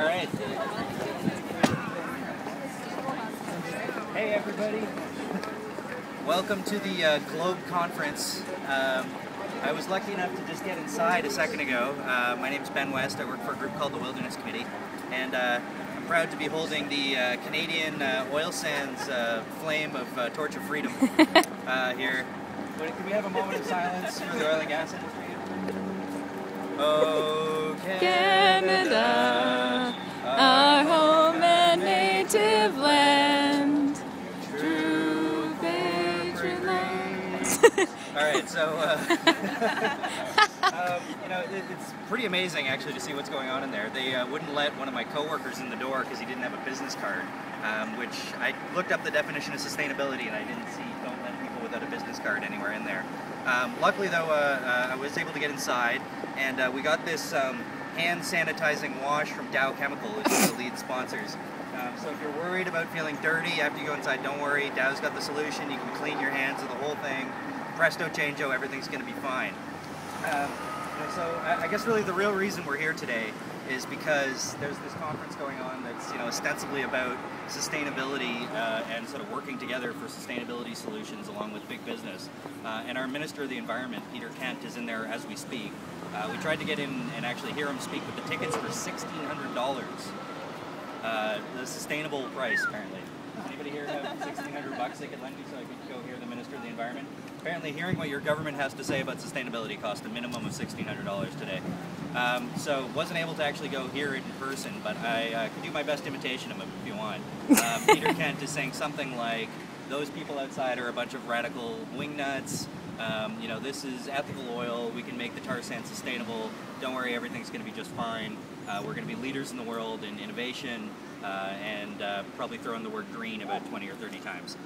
All right. Hey, everybody. Welcome to the Globe Conference. I was lucky enough to just get inside a second ago. My name's Ben West. I work for a group called the Wilderness Committee, and I'm proud to be holding the Canadian oil sands flame of Torch of Freedom here. Can we have a moment of silence for the oil and gas industry? Oh, Canada, our home and native land, true patriot land. All right, so you know, it's pretty amazing actually to see what's going on in there. They wouldn't let one of my coworkers in the door because he didn't have a business card, which I looked up the definition of sustainability and I didn't see don't let people without a business card anywhere in there. Luckily though, I was able to get inside, and we got this hand sanitizing wash from Dow Chemical, which is the lead sponsors. So if you're worried about feeling dirty after you go inside, don't worry. Dow's got the solution. You can clean your hands of the whole thing. Presto changeo, everything's going to be fine. So I guess really the real reason we're here today is because there's this conference going on that's ostensibly about sustainability and sort of working together for sustainability solutions along with big business. And our Minister of the Environment, Peter Kent, is in there as we speak. We tried to get in and actually hear him speak, but the tickets were $1,600. The sustainable price, apparently. Does anybody here have $1,600 they could lend me so I could go hear the Minister of the Environment? Apparently hearing what your government has to say about sustainability cost a minimum of $1,600 today. So wasn't able to actually go hear it in person, but I could do my best imitation of him if you want. Peter Kent is saying something like, those people outside are a bunch of radical wingnuts. This is ethical oil. We can make the tar sand sustainable. Don't worry, everything's going to be just fine. We're going to be leaders in the world in innovation and probably throw in the word green about 20 or 30 times.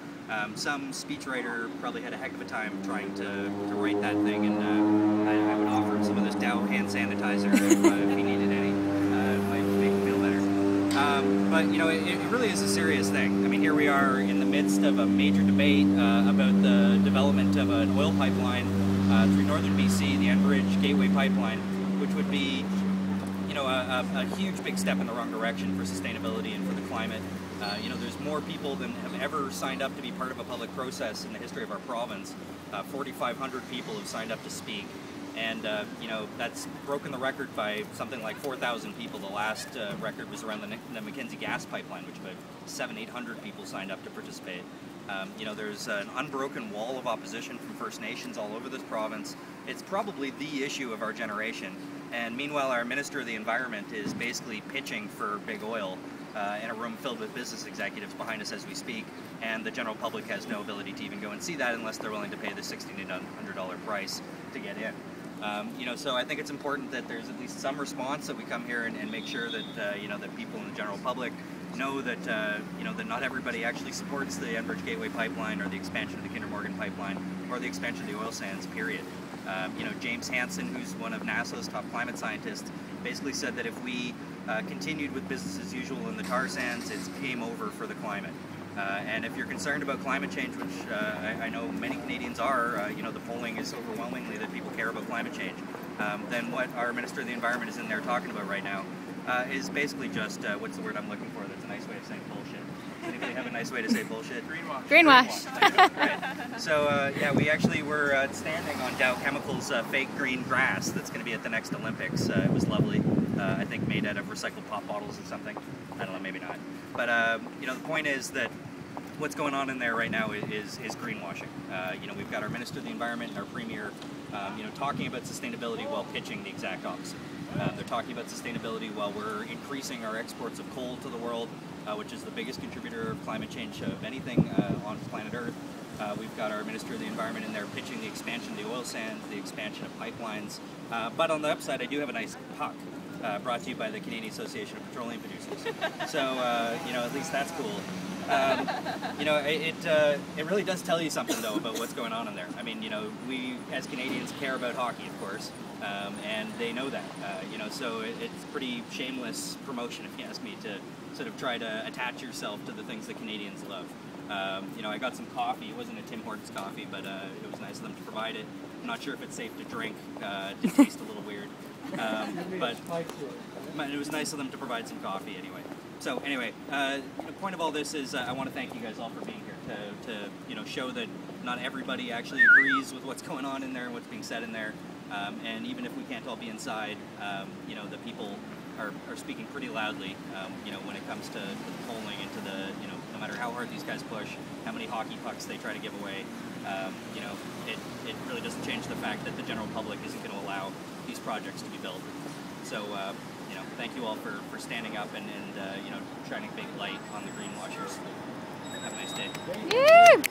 Some speechwriter probably had a heck of a time trying to write that thing, and I would offer him some of this Dow hand sanitizer if he needed any. It might make him feel better. But it really is a serious thing. I mean, here we are in the midst of a major debate about the development of an oil pipeline through northern BC, the Enbridge Gateway Pipeline, which would be a huge big step in the wrong direction for sustainability and for the climate. There's more people than have ever signed up to be part of a public process in the history of our province. 4,500 people have signed up to speak. And, that's broken the record by something like 4,000 people. The last record was around the Mackenzie gas pipeline, which about 700-800 people signed up to participate. There's an unbroken wall of opposition from First Nations all over this province. It's probably the issue of our generation. And meanwhile, our Minister of the Environment is basically pitching for big oil in a room filled with business executives behind us as we speak, and the general public has no ability to even go and see that unless they're willing to pay the $1,600 price to get in. So I think it's important that there's at least some response, that we come here and make sure that that people in the general public know that that not everybody actually supports the Enbridge Gateway Pipeline or the expansion of the Kinder Morgan Pipeline or the expansion of the oil sands. Period. James Hansen, who's one of NASA's top climate scientists, basically said that if we continued with business as usual in the tar sands, it's game over for the climate. And if you're concerned about climate change, which I know many Canadians are, the polling is overwhelmingly that people care about climate change, then what our Minister of the Environment is in there talking about right now is basically just, what's the word I'm looking for that's a nice way of saying bullshit? Does anybody have a nice way to say bullshit? Greenwash. Right. So, we actually were standing on Dow Chemical's fake green grass that's going to be at the next Olympics. It was lovely. I think made out of recycled pop bottles or something. I don't know, maybe not. But, the point is that what's going on in there right now is greenwashing. We've got our Minister of the Environment and our Premier, talking about sustainability while pitching the exact opposite. They're talking about sustainability while we're increasing our exports of coal to the world, which is the biggest contributor of climate change of anything on planet Earth. We've got our Minister of the Environment in there pitching the expansion of the oil sands, the expansion of pipelines. But on the upside, I do have a nice puck brought to you by the Canadian Association of Petroleum Producers. So, at least that's cool. It really does tell you something, though, about what's going on in there. I mean, we as Canadians care about hockey, of course, and they know that. So it's pretty shameless promotion, if you ask me, to sort of try to attach yourself to the things that Canadians love. I got some coffee. It wasn't a Tim Hortons coffee, but it was nice of them to provide it. I'm not sure if it's safe to drink. It did taste a little weird. But it was nice of them to provide some coffee anyway. So anyway, the point of all this is I want to thank you guys all for being here to show that not everybody actually agrees with what's going on in there and what's being said in there. And even if we can't all be inside, the people are speaking pretty loudly, when it comes to the polling and to the, no matter how hard these guys push, how many hockey pucks they try to give away, it really doesn't change the fact that the general public isn't going to allow these projects to be built. So, thank you all for standing up and shining big light on the greenwashers. Have a nice day. Yeah.